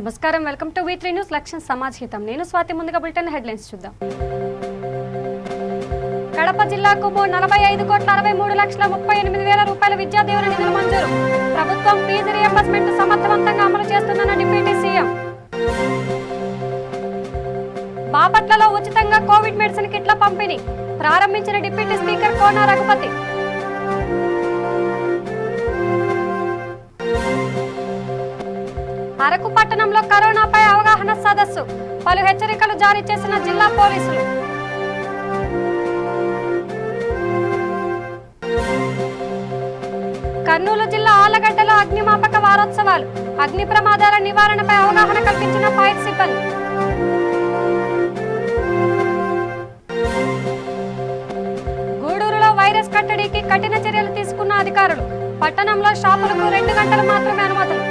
నమస్కారం, welcome to V3 news లక్ష్యం సమాజ్ హితం. నేను స్వాతి. ముందుగా బులెటిన్ హెడ్లైన్స్ చూద్దాం. కడప జిల్లాకు 45,63,38,000 రూపాయల విద్యా దీవెన నిధులు మంజూరు. ప్రభుత్వం ఫీజు రియంబర్స్మెంట్ సమర్థవంతంగా అమలు చేస్తుందన్న డిప్యూటీ సీఎం. బాపట్లలో ఉచితంగా కోవిడ్ మెడిసిన్ కిట్ల పంపిణీ ప్రారంభించిన డిప్యూటీ స్పీకర్ కోన రఘుపతి. అరకు పట్టణంలో కరోనాపై అవగాహన సదస్సు, పలు హెచ్చరికలు జారీ చేసిన జిల్లా పోలీసులు. కర్నూలు జిల్లా ఆలగడ్డలో అగ్నిమాపక వారోత్సవాలు, అగ్ని ప్రమాదాల నివారణపై అవగాహన కల్పించిన ఫైర్ సిబ్బంది. గూడూరులో వైరస్ కట్టడికి కఠిన చర్యలు తీసుకున్న అధికారులు, పట్టణంలో షాపులకు 2 గంటలు మాత్రమే అనుమతులు.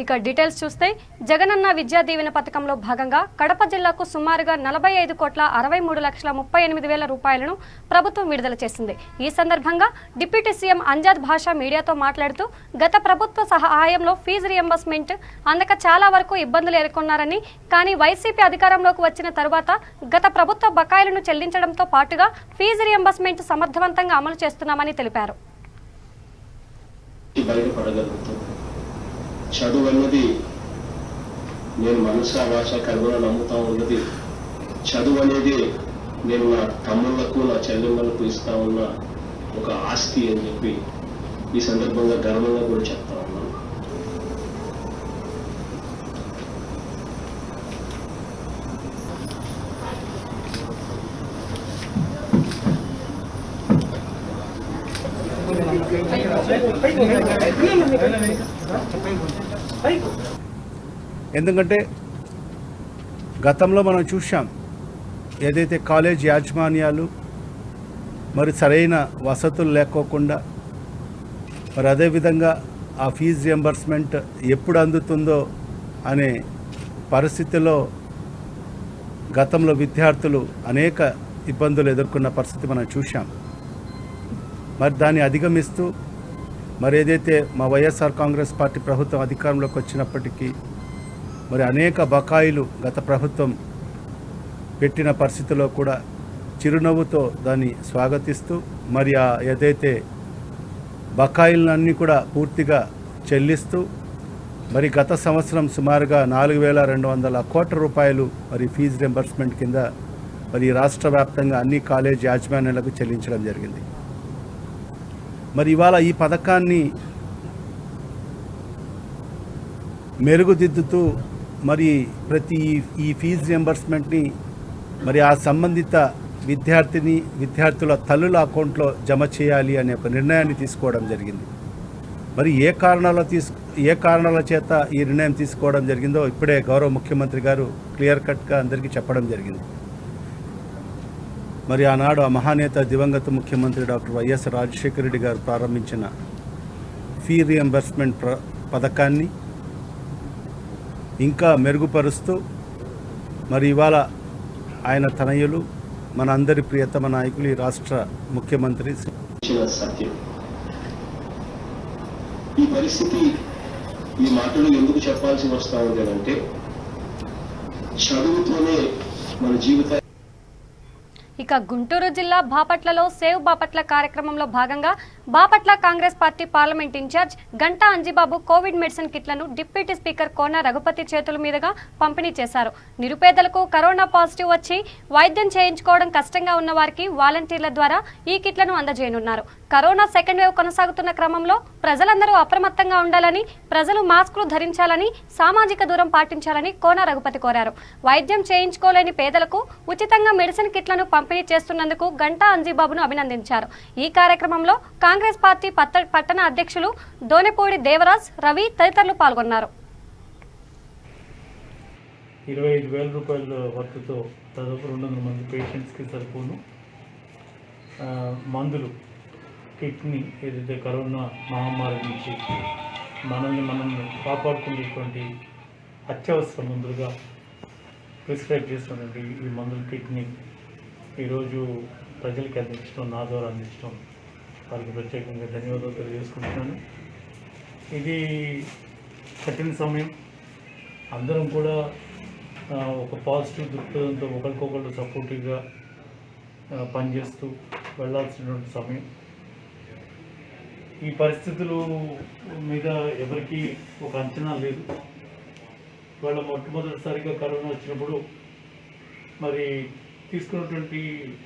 ఇక డీటెయిల్స్ చూస్తే, జగనన్న విద్యా దీవెన పథకంలో భాగంగా కడప జిల్లాకు సుమారుగా 45,63,38,000 రూపాయలను ప్రభుత్వం విడుదల చేసింది. ఈ సందర్భంగా డిప్యూటీ సీఎం అంజాద్ భాషా మీడియాతో మాట్లాడుతూ, గత ప్రభుత్వ సహాయంలో ఫీజు రియంబర్స్మెంట్ అందక చాలా వరకు ఇబ్బందులు ఎదుర్కొన్నారని, కానీ వైసీపీ అధికారంలోకి వచ్చిన తరువాత గత ప్రభుత్వ బకాయిలను చెల్లించడంతో పాటుగా ఫీజు రియంబర్స్మెంట్ సమర్థవంతంగా అమలు చేస్తున్నామని తెలిపారు. చదువు అన్నది నేను మనసా భాష కర్మలో నమ్ముతా ఉన్నది. చదువు అనేది నేను నా తమ్ముళ్లకు నా చెల్లెమ్మలకు ఇస్తా ఉన్న ఒక ఆస్తి అని చెప్పి ఈ సందర్భంగా గర్వంగా కూడా చెప్తా ఉన్నాను. ఎందుకంటే గతంలో మనం చూసాం, ఏదైతే కాలేజ్ యాజమాన్యాలు మరి సరైన వసతులు లేకోకుండా, మరి అదేవిధంగా ఆ ఫీజు రియంబర్స్మెంట్ ఎప్పుడు అందుతుందో అనే పరిస్థితిలో గతంలో విద్యార్థులు అనేక ఇబ్బందులు ఎదుర్కొన్న పరిస్థితి మనం చూసాం. మరి దాన్ని అధిగమిస్తూ మరి ఏదైతే మా వైఎస్ఆర్ కాంగ్రెస్ పార్టీ ప్రభుత్వం అధికారంలోకి వచ్చినప్పటికీ మరి అనేక బకాయిలు గత ప్రభుత్వం పెట్టిన పరిస్థితిలో కూడా చిరునవ్వుతో దాన్ని స్వాగతిస్తూ మరి ఏదైతే బకాయిలన్నీ కూడా పూర్తిగా చెల్లిస్తూ మరి గత సంవత్సరం సుమారుగా 4,200 కోట్ల రూపాయలు మరి ఫీజు రియంబర్స్మెంట్ కింద మరి రాష్ట్ర వ్యాప్తంగా అన్ని కాలేజ్ యాజమాన్యాలకు చెల్లించడం జరిగింది. మరి ఇవాళ ఈ పథకాన్ని మెరుగుదిద్దుతూ మరి ప్రతి ఈ ఫీజు రియంబర్స్మెంట్ని మరి ఆ సంబంధిత విద్యార్థుల తల్లుల అకౌంట్లో జమ చేయాలి అనే ఒక నిర్ణయాన్ని తీసుకోవడం జరిగింది. మరి ఏ కారణాల చేత ఈ నిర్ణయం తీసుకోవడం జరిగిందో ఇప్పుడే గౌరవ ముఖ్యమంత్రి గారు క్లియర్ కట్గా అందరికీ చెప్పడం జరిగింది. మరి ఆనాడు ఆ మహానేత దివంగత ముఖ్యమంత్రి డాక్టర్ వైఎస్ రాజశేఖర రెడ్డి గారు ప్రారంభించిన ఫీ రియంబర్స్మెంట్ పథకాన్ని ఇంకా మెరుగుపరుస్తూ మరి ఇవాళ ఆయన తనయులు, మన అందరి ప్రియతమ నాయకులు, ఈ రాష్ట్ర ముఖ్యమంత్రి సత్యం. ఈ పరిస్థితి, ఈ మాటలు ఎందుకు చెప్పాల్సి వస్తా ఉంది అంటే, చదువుతోనే మన జీవితం. ఇక గుంటూరు జిల్లా బాపట్లలో సేవ్ బాపట్ల కార్యక్రమంలో భాగంగా Bapatla Congress party parliament incharge Ganta Anjibabu covid medicine కిట్లను డిప్యూటీ స్పీకర్ కోన రఘుపతి చేతుల మీదుగా పంపిణీ చేశారు. నిరుపేదలకు కరోనా పాజిటివ్ వచ్చి వైద్యం చేయించుకోవడం కష్టంగా ఉన్న వారికి వాలంటీర్ల ద్వారా ఈ కిట్లను అందజేయనున్నారు. కరోనా సెకండ్ వేవ్ కొనసాగుతున్న క్రమంలో ప్రజలందరూ అప్రమత్తంగా ఉండాలని, ప్రజలు మాస్కులు ధరించాలని, సామాజిక దూరం పాటించాలని కోన రఘుపతి కోరారు. వైద్యం చేయించుకోలేని పేదలకు ఉచితంగా మెడిసిన్ కిట్లను పంపిణీ చేస్తున్నందుకు గంటా అంజిబాబును అభినందించారు. ఈ కార్యక్రమంలో కాంగ్రెస్ పార్టీ పట్టణ అధ్యక్షులు దోనెపూడి దేవరాజ్, రవి తదితరులు పాల్గొన్నారు. 25,000 రూపాయల వర్త్తో దాదాపు 200 మంది పేషెంట్స్కి సరిపోను మందులు కిట్ని, ఏదైతే కరోనా మహమ్మారి నుంచి మనల్ని కాపాడుకునేటువంటి అత్యవసర మందులుగా ప్రిస్క్రైబ్ చేస్తున్నటువంటి ఈ మందుల కిట్ని ఈరోజు ప్రజలకి అందించడం, నా ద్వారా అందించడం వారికి ప్రత్యేకంగా ధన్యవాదాలు తెలియజేసుకుంటున్నాను. ఇది కఠిన సమయం. అందరం కూడా ఒక పాజిటివ్ దృక్పథంతో ఒకరికొకరు సపోర్టివ్గా పనిచేస్తూ వెళ్ళాల్సినటువంటి సమయం. ఈ పరిస్థితులు మీద ఎవరికి ఒక అంచనా లేదు. వాళ్ళ మొట్టమొదటిసారిగా కరోనా వచ్చినప్పుడు మరి తీసుకున్నటువంటి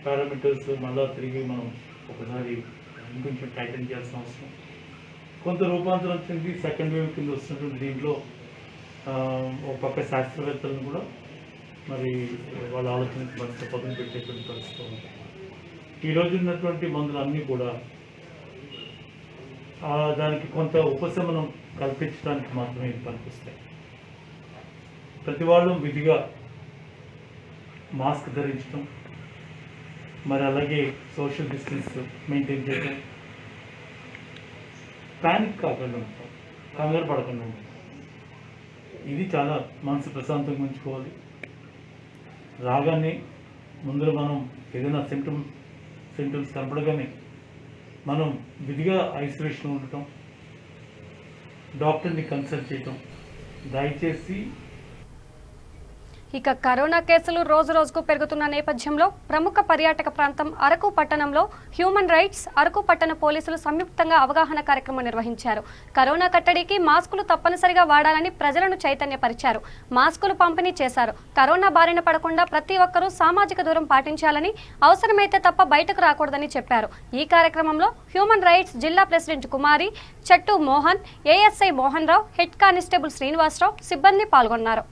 పారామీటర్స్ మళ్ళా తిరిగి మనం ఒకసారి ఇంకొంచెం టైటన్ చేయాల్సిన అవసరం. కొంత రూపాంతరం చెంది సెకండ్ వేవ్ కింద వస్తున్నటువంటి దీంట్లో ఒక పక్క శాస్త్రవేత్తలను కూడా మరి వాళ్ళ ఆలోచనకి మనసు పదును పెట్టేటువంటి పరిస్థితి ఉంది. ఈరోజు ఉన్నటువంటి మందులు అన్నీ కూడా దానికి కొంత ఉపశమనం కల్పించడానికి మాత్రమే ఇది పనికొస్తాయి. ప్రతి వాళ్ళు విధిగా మాస్క్ ధరించడం, మరి అలాగే సోషల్ డిస్టెన్స్ మెయింటైన్ చేయడం, ప్యానిక్ కాకుండా ఉంటాం, కంగారు పడకుండా ఉంటాం. ఇది చాలా మనసు ప్రశాంతంగా ఉంచుకోవాలి. రాగానే ముందర మనం ఏదైనా సింటమ్స్ కనపడగానే మనం విధిగా ఐసోలేషన్ ఉండటం, డాక్టర్ని కన్సల్ట్ చేయటం. దయచేసి ఇక కరోనా కేసులు రోజు రోజుకు పెరుగుతున్న నేపథ్యంలో ప్రముఖ పర్యాటక ప్రాంతం అరకు పట్టణంలో హ్యూమన్ రైట్స్, అరకు పట్టణ పోలీసులు సంయుక్తంగా అవగాహన కార్యక్రమం నిర్వహించారు. కరోనా కట్టడికి మాస్కులు తప్పనిసరిగా వాడాలని ప్రజలను చైతన్యపరిచారు. మాస్కులు పంపిణీ చేశారు. కరోనా బారిన పడకుండా ప్రతి ఒక్కరూ సామాజిక దూరం పాటించాలని, అవసరమైతే తప్ప బయటకు రాకూడదని చెప్పారు. ఈ కార్యక్రమంలో హ్యూమన్ రైట్స్ జిల్లా ప్రెసిడెంట్ కుమారి, చెట్టు Mohan, ASI Mohan Rao, head constable Srinivasarao సిబ్బంది పాల్గొన్నారు.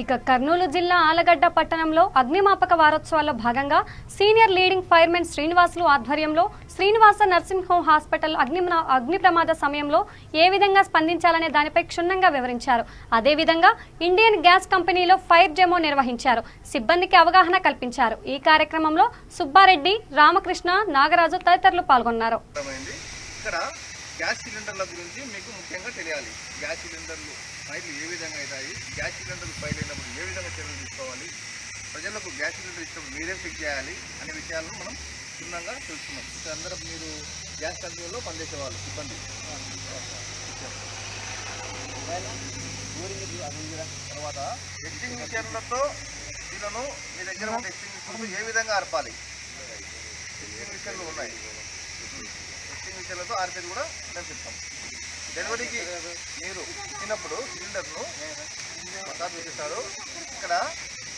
ఇక కర్నూలు జిల్లా ఆలగడ్డ పట్టణంలో అగ్నిమాపక వారోత్సవాల్లో భాగంగా సీనియర్ లీడింగ్ ఫైర్మెన్ శ్రీనివాసులు ఆధ్వర్యంలో శ్రీనివాస నర్సింగ్ హోమ్ హాస్పిటల్ అగ్ని ప్రమాద సమయంలో ఏ విధంగా స్పందించాలనే దానిపై క్షుణ్ణంగా వివరించారు. అదేవిధంగా ఇండియన్ గ్యాస్ కంపెనీలో ఫైర్ డెమో నిర్వహించారు. సిబ్బందికి అవగాహన కల్పించారు. ఈ కార్యక్రమంలో సుబ్బారెడ్డి, రామకృష్ణ, నాగరాజు తదితరులు పాల్గొన్నారు. గ్యాస్ సిలిండర్ల గురించి మీకు ముఖ్యంగా తెలియాలి. గ్యాస్ సిలిండర్లు ఫైర్లు ఏ విధంగా అవుతాయి, గ్యాస్ సిలిండర్లు ఫైర్ అయినప్పుడు ఏ విధంగా చర్యలు తీసుకోవాలి, ప్రజలకు గ్యాస్ సిలిండర్ ఇచ్చినప్పుడు మీరేం చెక్ చేయాలి అనే విషయాలను మనం క్షుణ్ణంగా తెలుసుకున్నాం. అందరూ మీరు గ్యాస్ కంట్రోల్లో పనిచేసేవాళ్ళు సిబ్బంది. తర్వాత ఎక్స్టింగ్విషర్లతో వీళ్ళను మీ దగ్గర ఉన్న ఎక్స్టింగ్విషర్లు ఏ విధంగా ఆర్పాలి, ఎక్స్టింగ్విషర్లు ఉన్నాయి, ఎక్స్టింగ్విషర్లతో ఆర్పేది కూడా మేము చెప్తాం. డెలివరీకి మీరు ఇచ్చినప్పుడు సిలిండర్ను సార్ చూపిస్తాడు. ఇక్కడ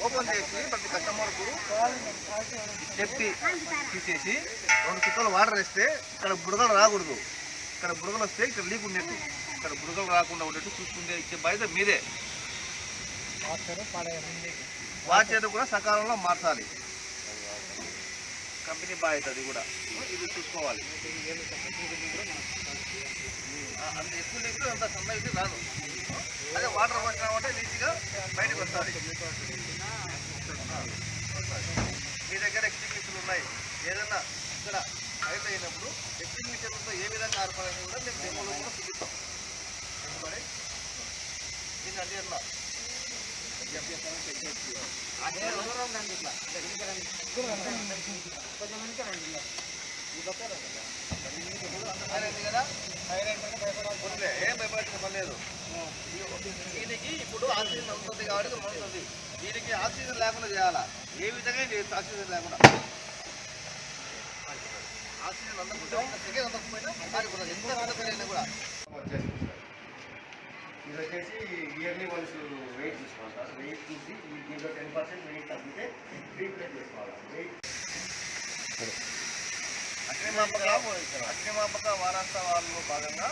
ఓపెన్ చేసి ప్రతి కస్టమర్కు చెప్పి తీసేసి 2 చుక్కలు వాటర్ వేస్తే ఇక్కడ బుడగలు రాకూడదు. ఇక్కడ బుడగలు వస్తే ఇక్కడ లీక్ ఉండేది. ఇక్కడ బుడగలు రాకుండా ఉండేట్టు చూసుకుంటే ఇచ్చే బాధ్యత మీదే. వాచర్ కూడా సకాలంలో మార్చాలి, కంపెనీ బాధ్యత. అది కూడా ఇది చూసుకోవాలి. అంత ఎక్కువ లీక్ అంత సన్నది రాదు. అదే వాటర్ వచ్చినామంటే ఈజీగా బయటకు వస్తుంది. మీ దగ్గర ఎక్స్టింగ్విషర్లు ఉన్నాయి, ఏదైనా ఇక్కడ ఫైర్ అయినప్పుడు ఎక్స్టింగ్విషర్లతో ఏ విధంగా ఆర్పాలని కూడా మేము డెమోలో కూడా చూపిస్తాం. దీన్ని అంటే అట్లా కదా ఏం భయపడాల్సిన పని లేదు. దీనికి ఇప్పుడు ఆక్సిజన్ అందుతుంది కాబట్టి మందుతుంది. దీనికి ఆక్సిజన్ లేకుండా చేయాలా, ఏ విధంగా చేయొచ్చు. ఆక్సిజన్ లేకుండా ఆక్సిజన్ అందకుండా సెకండ్ అందకపోయినా ఆగిపోతుంది. ఎంత అందకపోయినా కూడా ఇది వచ్చేసి ఇయర్లీ వన్స్ వెయిట్ చూసుకోవాలి సార్. వెయిట్ చూసి దీంట్లో 10% వెయిట్ తగ్గితే ట్రీట్మెంట్ చేసుకోవాలి. వెయిట్ అగ్నిమాపక వారోత్సవాల్లో భాగంగా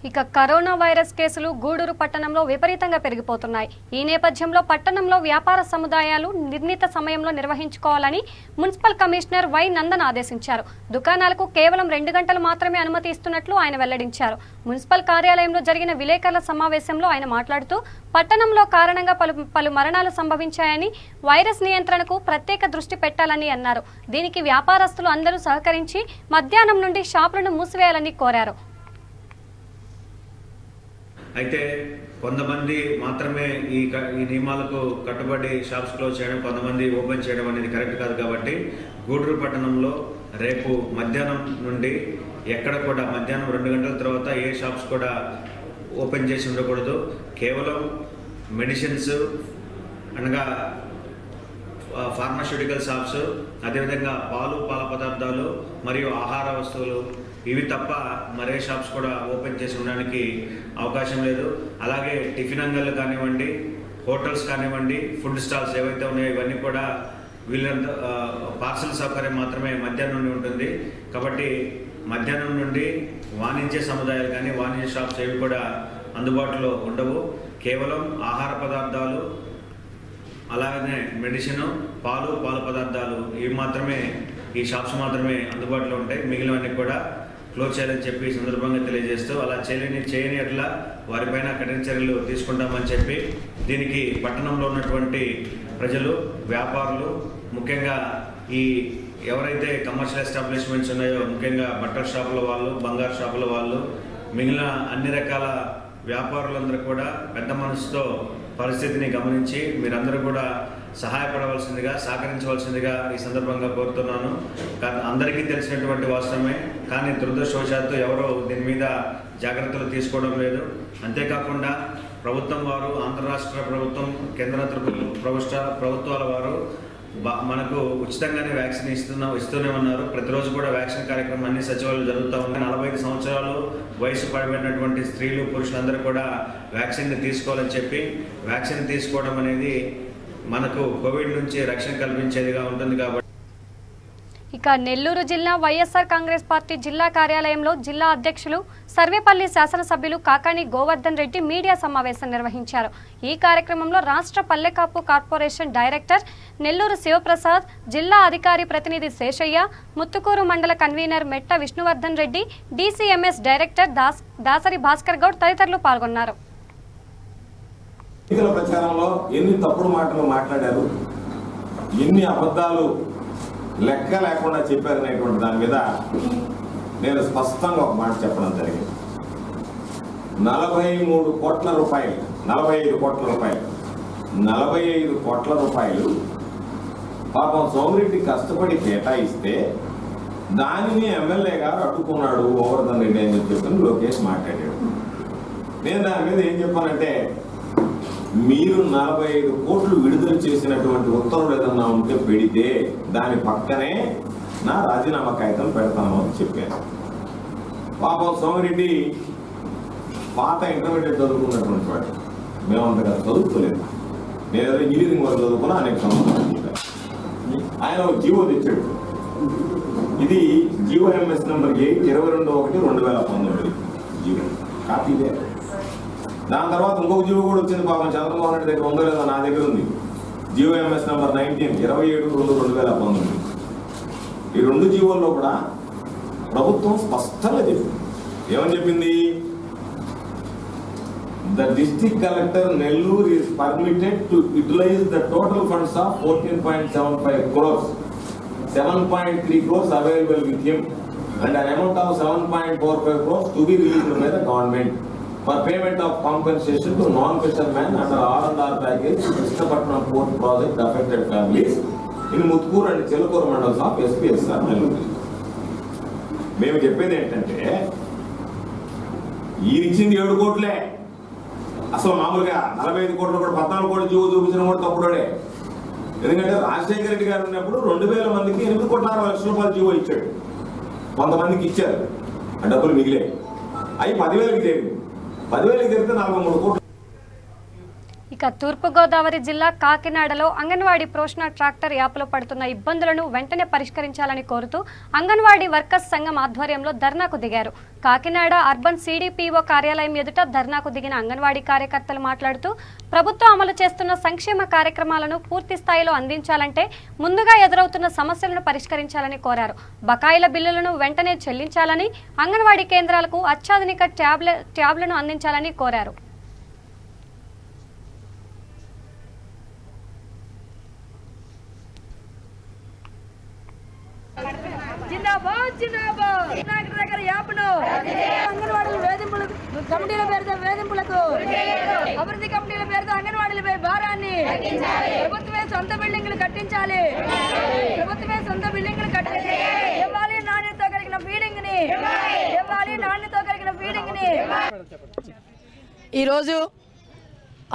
ఇక కరోనా వైరస్ కేసులు గూడూరు పట్టణంలో విపరీతంగా పెరిగిపోతున్నాయి. ఈ నేపథ్యంలో పట్టణంలో వ్యాపార సముదాయాలు నిర్ణీత సమయంలో నిర్వహించుకోవాలని మున్సిపల్ కమిషనర్ వై నందన్ ఆదేశించారు. దుకాణాలకు కేవలం 2 గంటలు మాత్రమే అనుమతి ఇస్తున్నట్లు ఆయన వెల్లడించారు. మున్సిపల్ కార్యాలయంలో జరిగిన విలేకరుల సమావేశంలో ఆయన మాట్లాడుతూ పట్టణంలో కారణంగా పలు మరణాలు సంభవించాయని, వైరస్ నియంత్రణకు ప్రత్యేక దృష్టి పెట్టాలని అన్నారు. దీనికి వ్యాపారస్తులు అందరూ సహకరించి మధ్యాహ్నం నుండి షాపులను మూసివేయాలని కోరారు. అయితే కొంతమంది మాత్రమే ఈ నియమాలకు కట్టుబడి షాప్స్ క్లోజ్ చేయడం, కొంతమంది ఓపెన్ చేయడం అనేది కరెక్ట్ కాదు. కాబట్టి గూడూరు పట్టణంలో రేపు మధ్యాహ్నం నుండి ఎక్కడ కూడా మధ్యాహ్నం 2 గంటల తర్వాత ఏ షాప్స్ కూడా ఓపెన్ చేసి ఉండకూడదు. కేవలం మెడిసిన్స్ అనగా ఫార్మాస్యూటికల్ షాప్స్, అదేవిధంగా పాలు, పాల పదార్థాలు మరియు ఆహార వస్తువులు ఇవి తప్ప మరే షాప్స్ కూడా ఓపెన్ చేసి ఉండడానికి అవకాశం లేదు. అలాగే టిఫిన్ అంగళ్ళు కానివ్వండి, హోటల్స్ కానివ్వండి, ఫుడ్ స్టాల్స్ ఏవైతే ఉన్నాయో ఇవన్నీ కూడా వీళ్ళంతా పార్సల్ సౌకర్యం మాత్రమే మధ్యాహ్నం నుండి ఉంటుంది. కాబట్టి మధ్యాహ్నం నుండి వాణిజ్య సముదాయాలు కానీ వాణిజ్య షాప్స్ ఏవి కూడా అందుబాటులో ఉండవు. కేవలం ఆహార పదార్థాలు, అలాగనే మెడిసిన్, పాలు, పాల పదార్థాలు ఇవి మాత్రమే, ఈ షాప్స్ మాత్రమే అందుబాటులో ఉంటాయి. మిగిలినవన్నీ కూడా క్లోజ్ చేయాలని చెప్పి ఈ సందర్భంగా తెలియజేస్తూ, అలా చేయని అట్లా వారిపైన కఠిన చర్యలు తీసుకుంటామని చెప్పి, దీనికి పట్టణంలో ఉన్నటువంటి ప్రజలు, వ్యాపారులు, ముఖ్యంగా ఈ ఎవరైతే కమర్షియల్ ఎస్టాబ్లిష్మెంట్స్ ఉన్నాయో, ముఖ్యంగా బట్టల షాపుల వాళ్ళు, బంగారు షాపుల వాళ్ళు, మిగిలిన అన్ని రకాల వ్యాపారులందరూ కూడా పెద్ద మనసుతో పరిస్థితిని గమనించి మీరందరూ కూడా సహాయపడవలసిందిగా, సహకరించవలసిందిగా ఈ సందర్భంగా కోరుతున్నాను. అందరికీ తెలిసినటువంటి వాస్తవమే, కానీ దురదృష్టవశాత్తు ఎవరో దీని మీద జాగ్రత్తలు తీసుకోవడం లేదు. అంతేకాకుండా ప్రభుత్వం వారు, ఆంధ్ర రాష్ట్ర ప్రభుత్వం, కేంద్ర ప్రభుత్వాల వారు మనకు ఉచితంగానే వ్యాక్సిన్ ఇస్తూనే ఉన్నారు. ప్రతిరోజు కూడా వ్యాక్సిన్ కార్యక్రమం అన్ని సచివాలయాలు జరుగుతూ ఉన్నాయి. 45 సంవత్సరాలు వయసు పడిపోయినటువంటి స్త్రీలు, పురుషులందరూ కూడా వ్యాక్సిన్ తీసుకోవాలని చెప్పి, వ్యాక్సిన్ తీసుకోవడం అనేది మనకు కోవిడ్ నుంచి రక్షణ కల్పించేదిగా ఉంటుంది. కాబట్టి ఇక నెల్లూరు జిల్లా వైఎస్ఆర్ కాంగ్రెస్ పార్టీ జిల్లా కార్యాలయంలో జిల్లా అధ్యక్షులు సర్వేపల్లి శాసనసభ్యులు కాకాని గోవర్ధన్ రెడ్డి మీడియా సమావేశం నిర్వహించారు. ఈ కార్యక్రమంలో రాష్ట్ర పల్లెకాపు కార్పొరేషన్ డైరెక్టర్ నెల్లూరు శివప్రసాద్, జిల్లా అధికారి ప్రతినిధి శేషయ్య, ముత్తుకూరు మండల కన్వీనర్ మెట్ట విష్ణువర్ధన్ రెడ్డి, డీసీఎంఎస్ డైరెక్టర్ దాసరి భాస్కర్ గౌడ్ తదితరులు పాల్గొన్నారు. ఎన్నికల ప్రచారంలో ఎన్ని తప్పుడు మాటలు మాట్లాడారు, ఎన్ని అబద్ధాలు లెక్క లేకుండా చెప్పారనేటువంటి దాని మీద నేను స్పష్టంగా ఒక మాట చెప్పడం జరిగింది. 43 కోట్ల రూపాయలు, 45 కోట్ల రూపాయలు, 45 కోట్ల రూపాయలు పాపం సోమిరెడ్డి కష్టపడి కేటాయిస్తే దానిని ఎమ్మెల్యే గారు అడ్డుకున్నాడు గోవర్ధన్ రెడ్డి అని చెప్పి లోకేష్ మాట్లాడాడు. నేను దాని మీద ఏం చెప్పానంటే, మీరు 45 కోట్లు విడుదల చేసినటువంటి ఉత్తర్వులు ఏదన్నా ఉంటే పెడితే దాని పక్కనే నా రాజీనామా కాగితం పెడతాను అని చెప్పాను. పాపం సోమిరెడ్డి పాత ఇంటర్మీడియట్ చదువుకున్నటువంటి వాడు, మేమంతగా చదువుకోలేదు. నేను ఏదో ఇంజనీరింగ్ వరకు చదువుకున్నా, అనేక సంవత్సరాలు చెప్పాను. ఆయన ఒక జీవో తెచ్చాడు. ఇది జీవో ఎంఎస్ నెంబర్ 22/1/2019 జీవో కాపీదే. దాని తర్వాత ఇంకొక జీవో కూడా వచ్చింది. పాపం చంద్రమోహన్ రెడ్డి దగ్గర ఉందో లేదో, నా దగ్గర ఉంది. GO MS number 19/27/2019. ఈ 2 జీవోల్లో కూడా ప్రభుత్వం స్పష్టంగా చెప్పింది. ఏమని చెప్పింది? The district collector Nellore is permitted to utilize the total funds of 14.75 crores, 7.3 crores available with him and an amount of 7.45 crores to be released by the government for payment of compensation to non-fishermen under R&R package Krishnapatnam Port project affected families in Mutkuru and Chelukuru mandals of SPSR Nellore. మేము చెప్పేది ఏంటంటే, ఈయనిచ్చింది 7 కోట్లే. అసలు మామూలుగా 45 కోట్లు కూడా 14 కోట్లు GO చూపించడం కూడా తప్పుడే. ఎందుకంటే రాజశేఖర రెడ్డి గారు ఉన్నప్పుడు 2000 మందికి 8.6 లక్షల రూపాయలు జీవో ఇచ్చాడు. కొంతమందికి ఇచ్చారు, ఆ డబ్బులు మిగిలే. అవి 10,000కి చేరింది. 10,000కి జరిగితే 43 కోట్లు. ఇక తూర్పుగోదావరి జిల్లా కాకినాడలో అంగన్వాడీ పోషణ ట్రాక్టర్ యాప్లో పడుతున్న ఇబ్బందులను వెంటనే పరిష్కరించాలని కోరుతూ అంగన్వాడీ వర్కర్స్ సంఘం ఆధ్వర్యంలో ధర్నాకు దిగారు. కాకినాడ అర్బన్ సిడిపిఓ కార్యాలయం ఎదుట ధర్నాకు దిగిన అంగన్వాడీ కార్యకర్తలు మాట్లాడుతూ ప్రభుత్వం అమలు చేస్తున్న సంక్షేమ కార్యక్రమాలను పూర్తి స్థాయిలో అందించాలంటే ముందుగా ఎదురవుతున్న సమస్యలను పరిష్కరించాలని కోరారు. బకాయిల బిల్లులను వెంటనే చెల్లించాలని, అంగన్వాడీ కేంద్రాలకు అత్యాధునిక ట్యాబ్లను అందించాలని కోరారు. జిందాబాద్ జిందాబాద్ దగ్గర యాప్ను అంగన్వాడీల వేధింపులు కమిటీల పేరుతో వేధింపులకు అభివృద్ధి కమిటీల పేరుతో అంగన్వాడీలపై భారాన్ని ప్రభుత్వమే సొంత బిల్డింగ్లు కట్టించాలి. ప్రభుత్వమే సొంత బిల్డింగ్లు కట్టించాలి. ఇవ్వాలి నాణ్యతతో కలిగిన ఫీడింగ్ ని, ఇవ్వాలి నాణ్యతతో కలిగిన ఫీడింగ్ ని. ఈరోజు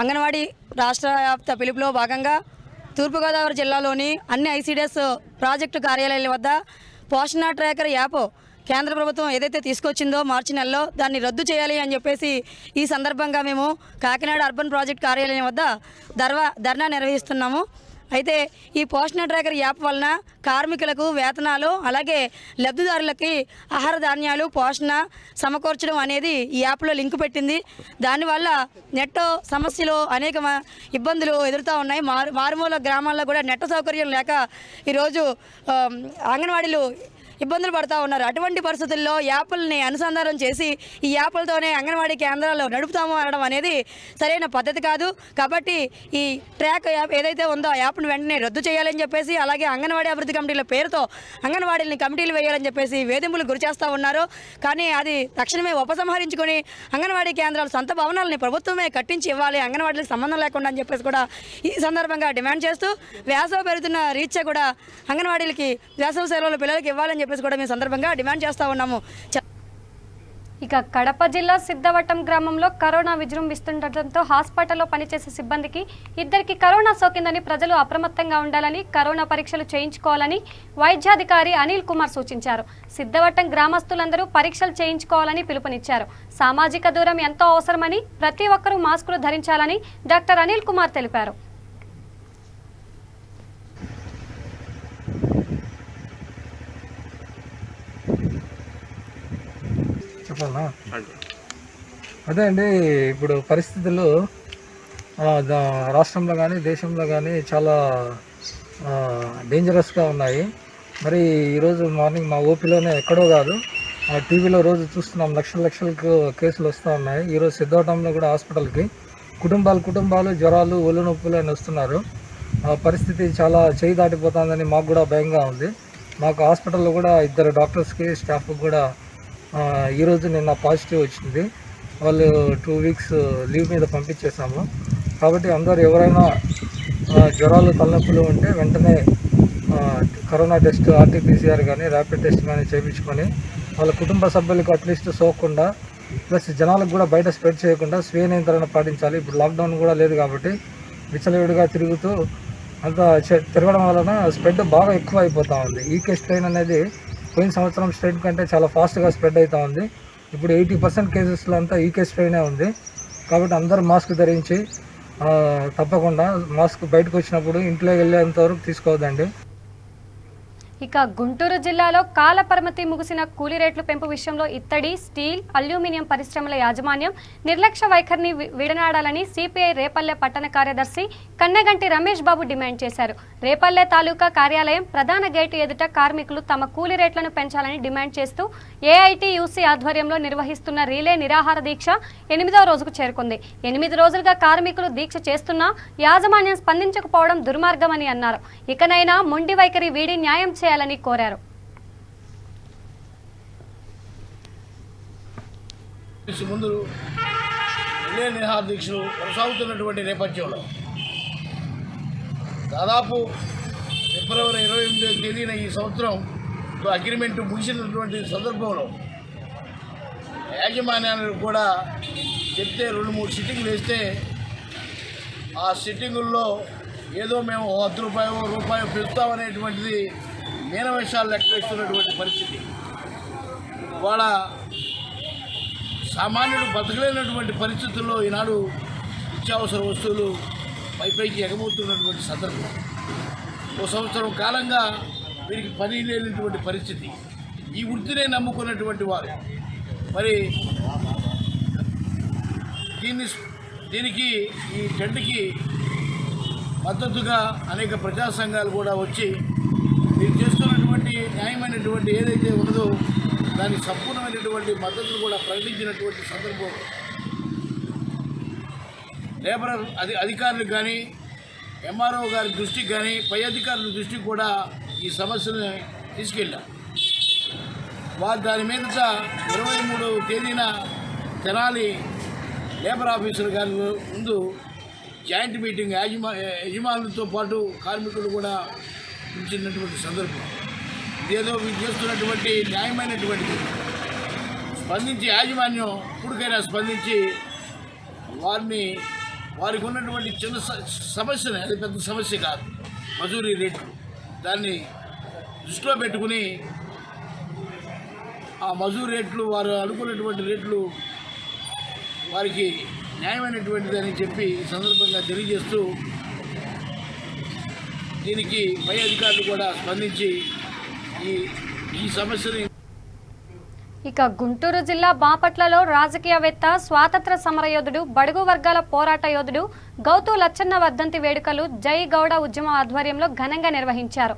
అంగన్వాడీ రాష్ట్ర వ్యాప్త పిలుపులో భాగంగా తూర్పుగోదావరి జిల్లాలోని అన్ని ఐసీడీఎస్ ప్రాజెక్టు కార్యాలయాల వద్ద పోషణ ట్రాకర్ యాప్ కేంద్ర ప్రభుత్వం ఏదైతే తీసుకొచ్చిందో మార్చి నెలలో దాన్ని రద్దు చేయాలి అని చెప్పేసి ఈ సందర్భంగా మేము కాకినాడ అర్బన్ ప్రాజెక్ట్ కార్యాలయం వద్ద ధర్నా నిర్వహిస్తున్నాము. అయితే ఈ పోషణ ట్రాకర్ యాప్ వలన కార్మికులకు వేతనాలు, అలాగే లబ్ధిదారులకి ఆహార ధాన్యాలు, పోషణ సమకూర్చడం అనేది ఈ యాప్లో లింక్ పెట్టింది. దానివల్ల నెట్ సమస్యలు అనేక ఇబ్బందులు ఎదురుతూ ఉన్నాయి. మారుమూల గ్రామాల్లో కూడా నెట్ సౌకర్యం లేక ఈరోజు అంగన్వాడీలు ఇబ్బందులు పడుతూ ఉన్నారు. అటువంటి పరిస్థితుల్లో యాప్లని అనుసంధానం చేసి ఈ యాప్లతోనే అంగన్వాడీ కేంద్రాలు నడుపుతాము అనడం అనేది సరైన పద్ధతి కాదు. కాబట్టి ఈ ట్రాక్ యాప్ ఏదైతే ఉందో ఆ యాప్ను వెంటనే రద్దు చేయాలని చెప్పేసి, అలాగే అంగన్వాడీ అభివృద్ధి కమిటీల పేరుతో అంగన్వాడీలని కమిటీలు వేయాలని చెప్పేసి వేధింపులు గురి చేస్తూ ఉన్నారు. కానీ అది తక్షణమే ఉపసంహరించుకొని అంగన్వాడీ కేంద్రాలు సొంత భవనాలని ప్రభుత్వమే కట్టించి ఇవ్వాలి, అంగన్వాడీలకు సంబంధం లేకుండా అని చెప్పేసి కూడా ఈ సందర్భంగా డిమాండ్ చేస్తూ, వేసవి పెరుగుతున్న రీత్యా కూడా అంగన్వాడీలకి వేసవి సెలవులు పిల్లలకి ఇవ్వాలని చెప్పేసి కూడా మేము సందర్భంగా డిమాండ్ చేస్తూ ఉన్నాము. ఇక కడప జిల్లా సిద్ధవటం గ్రామంలో కరోనా విజృంభిస్తుండటంతో హాస్పిటల్లో పనిచేసే సిబ్బందికి ఇద్దరికి కరోనా సోకిందని ప్రజలు అప్రమత్తంగా ఉండాలని, కరోనా పరీక్షలు చేయించుకోవాలని వైద్యాధికారి అనిల్ కుమార్ సూచించారు. సిద్ధవటం గ్రామస్తులందరూ పరీక్షలు చేయించుకోవాలని పిలుపునిచ్చారు. సామాజిక దూరం ఎంతో అవసరమని, ప్రతి ఒక్కరూ మాస్కులు ధరించాలని డాక్టర్ అనిల్ కుమార్ తెలిపారు. చెప్పాలా? అదే అండి, ఇప్పుడు పరిస్థితులు రాష్ట్రంలో కానీ దేశంలో కానీ చాలా డేంజరస్గా ఉన్నాయి. మరి ఈరోజు మార్నింగ్ మా ఓపీలోనే ఎక్కడో కాదు, టీవీలో రోజు చూస్తున్నాం, లక్షలకు కేసులు వస్తూ ఉన్నాయి. ఈరోజు సిద్ధవటంలో కూడా హాస్పిటల్కి కుటుంబాలు జ్వరాలు, ఒళ్ళు నొప్పులు అని వస్తున్నారు. పరిస్థితి చాలా చేయి దాటిపోతుందని మాకు కూడా భయంగా ఉంది. మాకు హాస్పిటల్లో కూడా ఇద్దరు డాక్టర్స్కి, స్టాఫ్కి కూడా ఈరోజు నిన్న పాజిటివ్ వచ్చింది. వాళ్ళు 2 వీక్స్ లీవ్ మీద పంపించేసాము. కాబట్టి అందరూ ఎవరైనా జ్వరాలు, తలనొప్పులు ఉంటే వెంటనే కరోనా టెస్ట్, ఆర్టీపీసీఆర్ కానీ ర్యాపిడ్ టెస్ట్ కానీ చేయించుకొని వాళ్ళ కుటుంబ సభ్యులకు అట్లీస్ట్ సోకకుండా, ప్లస్ జనాలకు కూడా బయట స్ప్రెడ్ చేయకుండా స్వీయ నియంత్రణ పాటించాలి. ఇప్పుడు లాక్డౌన్ కూడా లేదు కాబట్టి విచ్చలవిడిగా తిరుగుతూ అంతా తిరగడం వలన స్ప్రెడ్ బాగా ఎక్కువ అయిపోతూ ఉంది. ఈకే స్ట్రెయిన్ అనేది పోయిన సంవత్సరం స్ట్రెయిన్ కంటే చాలా ఫాస్ట్గా స్ప్రెడ్ అవుతూ ఉంది. ఇప్పుడు 80% కేసెస్లో అంతా ఈకే స్ట్రెయినే ఉంది. కాబట్టి అందరూ మాస్క్ ధరించి తప్పకుండా మాస్క్ బయటకు వచ్చినప్పుడు ఇంట్లో వెళ్ళేంత వరకు తీసుకోవద్దండి. ఇక గుంటూరు జిల్లాలో కాల పరిమితి ముగిసిన కూలీ రేట్లు పెంపు విషయంలో ఇత్తడి, స్టీల్, అల్యూమినియం పరిశ్రమల యాజమాన్యం నిర్లక్ష్య వైఖరిని విడనాడాలని సిపిఐ రేపల్లె పట్టణ కార్యదర్శి కన్నెగంటి రమేష్ బాబు డిమాండ్ చేశారు. రేపల్లె తాలూకా కార్యాలయం ప్రధాన గేటు ఎదుట కార్మికులు తమ కూలీ రేట్లను పెంచాలని డిమాండ్ చేస్తూ ఏఐటీయూసీ ఆధ్వర్యంలో నిర్వహిస్తున్న రీలే నిరాహార దీక్ష 8వ రోజుకు చేరుకుంది. 8 రోజులుగా కార్మికులు దీక్ష చేస్తున్నా యాజమాన్యం స్పందించకపోవడం దుర్మార్గమని అన్నారు. ఇకనైనా మొండి వైఖరి వీడి న్యాయం చేయాలని కోరారు. ముందు రిలే నిరాహార దీక్షలు కొనసాగుతున్నటువంటి నేపథ్యంలో దాదాపు ఫిబ్రవరి 28వ తేదీన ఈ సంవత్సరం అగ్రిమెంట్ ముగిసినటువంటి సందర్భంలో యాజమాన్యాలు కూడా చెప్తే 2-3 సిట్టింగ్లు వేస్తే ఆ సిట్టింగుల్లో ఏదో మేము ₹10 పెంచుతామనేటువంటిది మీనవేషాలు లెక్క వేస్తున్నటువంటి పరిస్థితి. వాళ్ళ సామాన్యుడు బతకలేనటువంటి పరిస్థితుల్లో ఈనాడు నిత్యావసర వస్తువులు పైకి ఎగమవుతున్నటువంటి సందర్భం. ఓ సంవత్సరం కాలంగా వీరికి పని లేనటువంటి పరిస్థితి. ఈ వృత్తినే నమ్ముకున్నటువంటి వారు మరి దీనికి ఈ టెంట్కి మద్దతుగా అనేక ప్రజా సంఘాలు కూడా వచ్చి మీరు చేస్తున్నటువంటి న్యాయమైనటువంటి ఏదైతే ఉన్నదో దానికి సంపూర్ణమైనటువంటి మద్దతును కూడా ప్రకటించినటువంటి సందర్భం. లేబర్ అధికారులకు కానీ ఎంఆర్ఓ గారి దృష్టికి కానీ పై అధికారుల దృష్టికి కూడా ఈ సమస్యను తీసుకెళ్ళాం. వారు దాని మీద 23వ తేదీన తెనాలి లేబర్ ఆఫీసర్ గారి ముందు జాయింట్ మీటింగ్ యజమానులతో పాటు కార్మికులు కూడా పిలిచినటువంటి సందర్భం. ఇదేదో వీరు చేస్తున్నటువంటి న్యాయమైనటువంటి స్పందించి యాజమాన్యం ఇప్పటికైనా స్పందించి వారికి ఉన్నటువంటి చిన్న సమస్యనే, అది పెద్ద సమస్య కాదు, మజూరీ రేట్లు, దాన్ని దృష్టిలో పెట్టుకుని ఆ మజూరీ రేట్లు వారు అనుకున్నటువంటి రేట్లు వారికి న్యాయమైనటువంటిదని చెప్పి ఈ సందర్భంగా తెలియజేస్తూ దీనికి పై అధికారులు కూడా స్పందించి ఈ సమస్యని. ఇక గుంటూరు జిల్లా బాపట్లలో రాజకీయవేత్త, స్వాతంత్ర సమరయోధుడు, బడుగు వర్గాల పోరాట యోధుడు గౌతు లచ్చన్న వర్ధంతి వేడుకలు జై గౌడ ఉద్యమం ఆధ్వర్యంలో ఘనంగా నిర్వహించారు.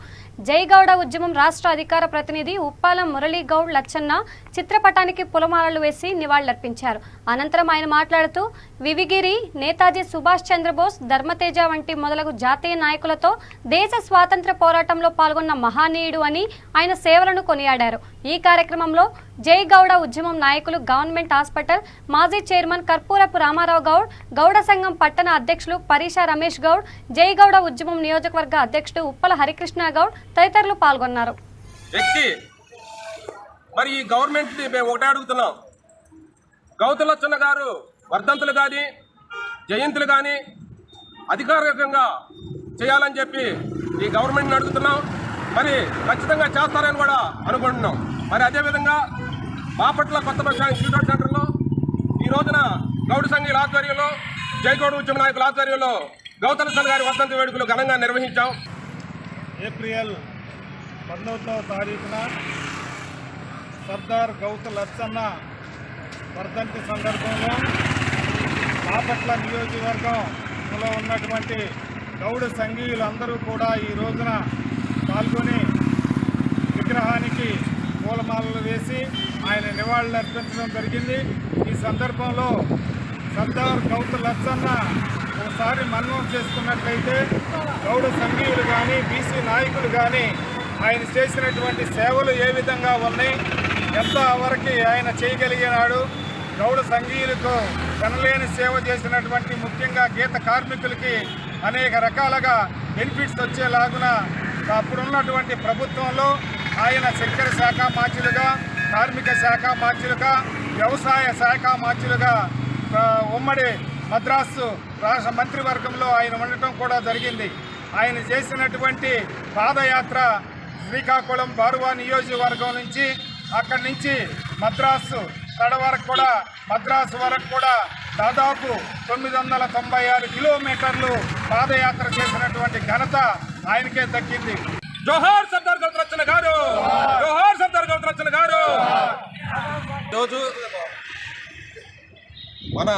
జై గౌడ ఉద్యమం రాష్ట్ర అధికార ప్రతినిధి ఉప్పాల మురళీ గౌడ్ లచ్చన్న చిత్రపటానికి పులమాలలు వేసి నివాళులర్పించారు. అనంతరం ఆయన మాట్లాడుతూ వివిగిరి, నేతాజీ సుభాష్ చంద్రబోస్, ధర్మతేజ వంటి మొదలగు జాతీయ నాయకులతో దేశ స్వాతంత్ర పోరాటంలో పాల్గొన్న మహానీయుడు అని ఆయన సేవలను కొనియాడారు. ఈ కార్యక్రమంలో జై గౌడ ఉద్యమం నాయకులు, గవర్నమెంట్ హాస్పిటల్ మాజీ చైర్మన్ కర్పూరపు రామారావు గౌడ్, గౌడ సంఘం పట్టణ అధ్యక్షులు పరిషా రమేష్ గౌడ్, జై గౌడ ఉద్యమం నియోజకవర్గ అధ్యక్షుడు ఉప్పల హరికృష్ణ గౌడ్ తదితరులు పాల్గొన్నారు. మరి ఈ గవర్నమెంట్ మేము ఒకటే అడుగుతున్నాం, గౌతు లచ్చన్న గారు వర్ధంతులు కానీ జయంతులు కానీ అధికారికంగా చేయాలని చెప్పి ఈ గవర్నమెంట్ని అడుగుతున్నాం. మరి ఖచ్చితంగా చేస్తారని కూడా అనుకుంటున్నాం. మరి అదేవిధంగా బాపట్ల కొత్త బస్ స్టాండ్ స్ట్రీట్ సెంటర్లో ఈ రోజున గౌడ సంఘీయుల ఆధ్వర్యంలో, జై గౌడ ఉద్యమ నాయకుల ఆధ్వర్యంలో గౌతు లచ్చన్న గారి వర్ధంతి వేడుకలు ఘనంగా నిర్వహించాం. ఏప్రిల్ 19వ తారీఖున సర్దార్ గౌతు లచ్చన్న వర్ధంతి సందర్భంలో బాపట్ల నియోజకవర్గంలో ఉన్నటువంటి గౌడ సంఘీయులందరూ కూడా ఈ రోజున పాల్గొని విగ్రహానికి పూలమాలలు వేసి ఆయన నివాళులు అర్పించడం జరిగింది. ఈ సందర్భంలో సర్దార్ గౌతు లచ్చన్న ఒకసారి మననం చేసుకున్నట్లయితే గౌడ సంఘీయులు కానీ బీసీ నాయకులు కానీ ఆయన చేసినటువంటి సేవలు ఏ విధంగా ఉన్నాయి, ఎంతవరకు ఆయన చేయగలిగినాడు, గౌడ సంఘీయులకు కనలేని సేవ చేసినటువంటి ముఖ్యంగా గీత కార్మికులకి అనేక రకాలుగా బెనిఫిట్స్ వచ్చేలాగున అప్పుడున్నటువంటి ప్రభుత్వంలో ఆయన చక్కెర శాఖ మార్చులుగా, కార్మిక శాఖ మార్చులుగా, వ్యవసాయ శాఖ మార్చులుగా ఉమ్మడి మద్రాసు రాష్ట్ర మంత్రివర్గంలో ఆయన ఉండటం కూడా జరిగింది. ఆయన చేసినటువంటి పాదయాత్ర శ్రీకాకుళం బారువా నియోజకవర్గం నుంచి అక్కడి నుంచి మద్రాసు వరకు కూడా దాదాపు 996 కిలోమీటర్లు పాదయాత్ర చేసినటువంటి ఘనత ఆయనకే దక్కింది. జోహార్ సర్దార్ గౌతు లచ్చన్న గారు, జోహార్ సర్దార్ గౌతు లచ్చన్న గారు. రోజు మన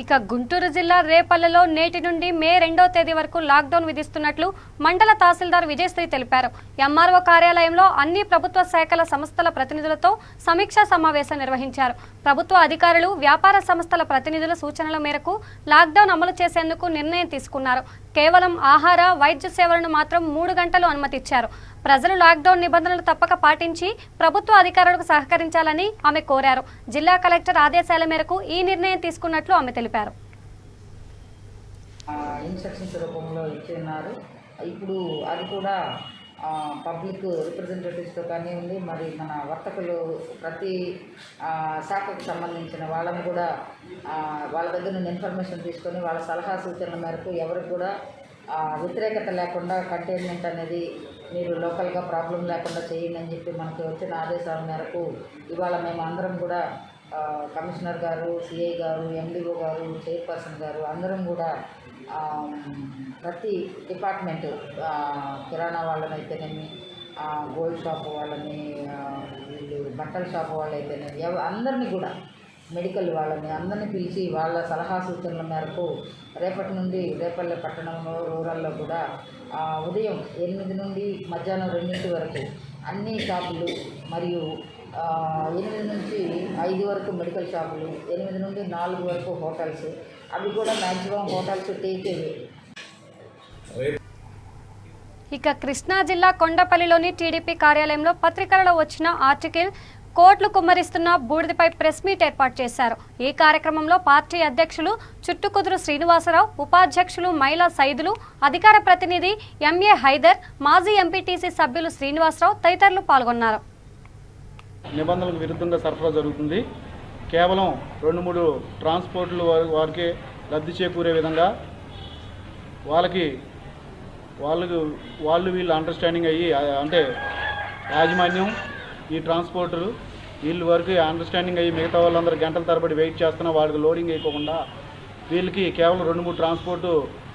ఇక గుంటూరు జిల్లా రేపల్లెలో నేటి నుండి మే 2వ తేదీ వరకు లాక్డౌన్ విధిస్తున్నట్లు మండల తహసీల్దార్ విజయశ్రీ తెలిపారు. ఎంఆర్ఓ కార్యాలయంలో అన్ని ప్రభుత్వ శాఖల సంస్థల ప్రతినిధులతో సమీక్షా సమావేశం నిర్వహించారు. ప్రభుత్వ అధికారులు, వ్యాపార సంస్థల ప్రతినిధుల సూచనల మేరకు లాక్డౌన్ అమలు చేసేందుకు నిర్ణయం తీసుకున్నారు. కేవలం ఆహార, వైద్య సేవలను మాత్రం 3 గంటలు అనుమతిచ్చారు. ప్రజలు లాక్డౌన్ నిబంధనలు తప్పక పాటించి ప్రభుత్వ అధికారులకు సహకరించాలని ఆమె కోరారు. జిల్లా కలెక్టర్ ఆదేశాల మేరకు ఈ నిర్ణయం తీసుకున్నట్లు ఆమె తెలిపారు. ఇన్స్ట్రక్షన్స్ రూపంలో ఇచ్చిన్నారు. ఇప్పుడు అది కూడా పబ్లిక్ రిప్రజెంటేటివ్స్తో కానివ్వండి, మరి మన వర్తకులు ప్రతి శాఖకు సంబంధించిన వాళ్ళని కూడా వాళ్ళ దగ్గర నుండి ఇన్ఫర్మేషన్ తీసుకొని వాళ్ళ సలహా సూచనల మేరకు ఎవరికి కూడా వ్యతిరేకత లేకుండా కంటైన్మెంట్ అనేది మీరు లోకల్గా ప్రాబ్లం లేకుండా చేయండి అని చెప్పి మనకి వచ్చిన ఆదేశాల మేరకు ఇవాళ మేము అందరం కూడా కమిషనర్ గారు, సిఐ గారు, ఎండిఓ గారు, చైర్పర్సన్ గారు అందరం కూడా ప్రతి డిపార్ట్మెంటు కిరాణా వాళ్ళనైతేనేమి, గోల్డ్ షాప్ వాళ్ళని, వీళ్ళు బట్టల షాప్ వాళ్ళైతేనేమి అందరినీ కూడా, మెడికల్ వాళ్ళని అందరినీ పిలిచి వాళ్ళ సలహా సూచనల మేరకు రేపటి నుండి రేపల్లె పట్టణంలో రూరల్లో కూడా ఉదయం 8 నుండి మధ్యాహ్నం 2 వరకు అన్ని షాపులు మరియు 8 నుంచి 5 వరకు మెడికల్ షాపులు, 8 నుండి 4 వరకు హోటల్స్, అవి కూడా మ్యాక్సిమం హోటల్స్ టేక్ అవే. ఇక కృష్ణా జిల్లా కొండపల్లిలోని టీడీపీ కార్యాలయంలో పత్రికలలో వచ్చిన ఆర్టికల్ కోట్లు కుమ్మరిస్తున్న బూడిదపై ప్రెస్ మీట్ ఏర్పాటు చేశారు. ఈ కార్యక్రమంలో పార్టీ అధ్యక్షులు చుట్టుకుదురు శ్రీనివాసరావు, ఉపాధ్యక్షులు మైలా సైదులు, అధికార ప్రతినిధి ఎంఏ హైదర్, మాజీ ఎంపీటీసీ సభ్యులు శ్రీనివాసరావు తదితరులు పాల్గొన్నారు. నిబంధనలకు విరుద్ధంగా సరఫరా జరుగుతుంది. కేవలం 2-3 ట్రాన్స్పోర్ట్లు వారికి లబ్ధి చేకూరే విధంగా వాళ్ళు వీళ్ళు అండర్స్టాండింగ్ అయ్యి, అంటే యాజమాన్యం ఈ ట్రాన్స్పోర్టరు వీళ్ళ వరకు అండర్స్టాండింగ్ అయ్యి మిగతా వాళ్ళందరూ గంటల తరబడి వెయిట్ చేస్తున్నా వాళ్ళకి లోడింగ్ అయిపోకుండా వీళ్ళకి కేవలం 2-3 ట్రాన్స్పోర్టు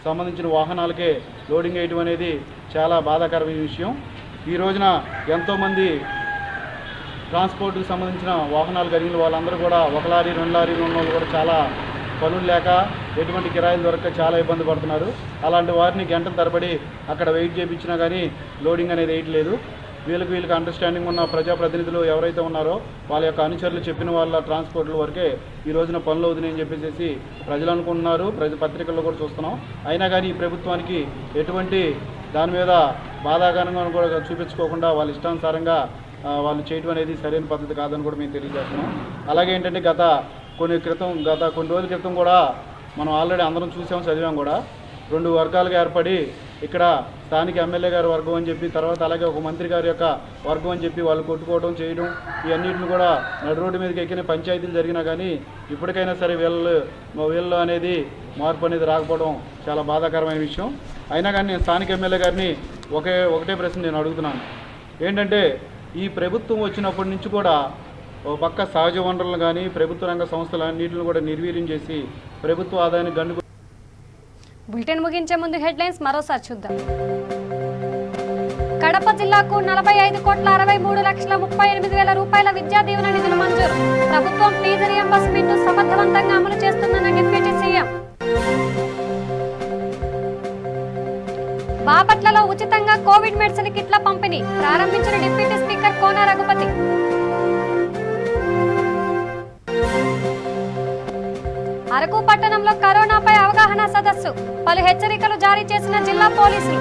సంబంధించిన వాహనాలకే లోడింగ్ వేయడం అనేది చాలా బాధాకరమైన విషయం. ఈ రోజున ఎంతోమంది ట్రాన్స్పోర్ట్కి సంబంధించిన వాహనాలు కలిగిన వాళ్ళందరూ కూడా 1 లారీ 2 లారీలు ఉన్న వాళ్ళు కూడా చాలా పనులు లేక ఎటువంటి కిరాయిలు దొరక్క చాలా ఇబ్బంది పడుతున్నారు. అలాంటి వారిని గంటల తరబడి అక్కడ వెయిట్ చేయించినా కానీ లోడింగ్ అనేది వేయట్లేదు. వీళ్ళకి అండర్స్టాండింగ్ ఉన్న ప్రజాప్రతినిధులు ఎవరైతే ఉన్నారో వాళ్ళ యొక్క అనుచరులు చెప్పిన వాళ్ళ ట్రాన్స్పోర్ట్ల వరకే ఈ రోజున పనులు అవుతున్నాయని చెప్పేసి ప్రజలు అనుకుంటున్నారు. పత్రికల్లో కూడా చూస్తున్నాం. అయినా కానీ ఈ ప్రభుత్వానికి ఎటువంటి దాని మీద బాధాకరంగా కూడా చూపించుకోకుండా వాళ్ళ ఇష్టానుసారంగా వాళ్ళు చేయడం అనేది సరైన పద్ధతి కాదని కూడా మేము తెలియజేస్తున్నాం. అలాగే ఏంటంటే గత కొన్ని రోజుల క్రితం కూడా మనం ఆల్రెడీ అందరం చూసాం, చదివాం కూడా. 2 వర్గాలుగా ఏర్పడి ఇక్కడ స్థానిక ఎమ్మెల్యే గారి వర్గం అని చెప్పి, తర్వాత అలాగే ఒక మంత్రి గారి యొక్క వర్గం అని చెప్పి వాళ్ళు కొట్టుకోవడం చేయడం, ఇవన్నిటిని కూడా నడు రోడ్డు మీదకి ఎక్కిన పంచాయతీలు జరిగినా కానీ ఇప్పటికైనా సరే వీళ్ళు అనేది మార్పు అనేది రాకపోవడం చాలా బాధాకరమైన విషయం. అయినా కానీ నేను స్థానిక ఎమ్మెల్యే గారిని ఒకటే ప్రశ్న నేను అడుగుతున్నాను. ఏంటంటే ఈ ప్రభుత్వం వచ్చినప్పటి నుంచి కూడా ఓ పక్క సహజ వనరులను కానీ ప్రభుత్వ రంగ సంస్థలు అన్నింటిని కూడా నిర్వీర్యం చేసి ప్రభుత్వ ఆదాయాన్ని గండు. బులెటిన్ ముగించే ముందు హెడ్లైన్స్ మరోసారి చూద్దాం. కడప జిల్లాకు 45,63,38,000 రూపాయల విద్యా దీవెన నిధులు మంజూరు. ప్రభుత్వం ఫీజు రియంబర్స్మెంట్ సమర్థవంతంగా అమలు చేస్తుందన్న డిప్యూటీ సీఎం. బాపట్లలో ఉచితంగా కోవిడ్ మెడిసిన్ కిట్ల పంపిణీ ప్రారంభించిన డిప్యూటీ స్పీకర్ కోన రఘుపతి. అరకు పట్టణంలో కరోనాపై అవగాహన సదస్సు, పలు హెచ్చరికలు జారీ చేసిన జిల్లా పోలీసులు.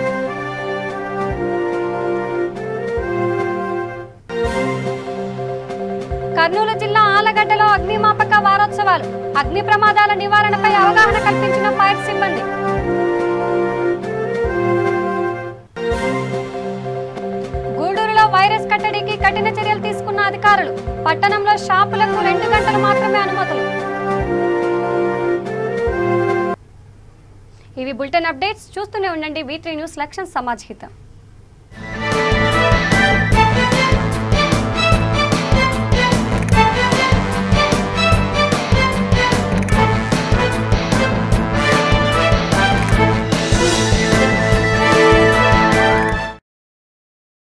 కర్నూలు జిల్లా ఆలగడ్డలో అగ్నిమాపక వారోత్సవాలు, అగ్ని ప్రమాదాల నివారణపై అవగాహన కల్పించిన ఫైర్ సిబ్బంది. గూడూరులో వైరస్ కట్టడికి కఠిన చర్యలు తీసుకున్న అధికారులు, పట్టణంలో షాపులకు 2 గంటలు మాత్రమే అనుమతులు. ఇవి బులెటిన్ అప్డేట్స్. చూస్తూనే ఉండండి V3 న్యూస్. లక్ష్యం సమాజ్ హితం.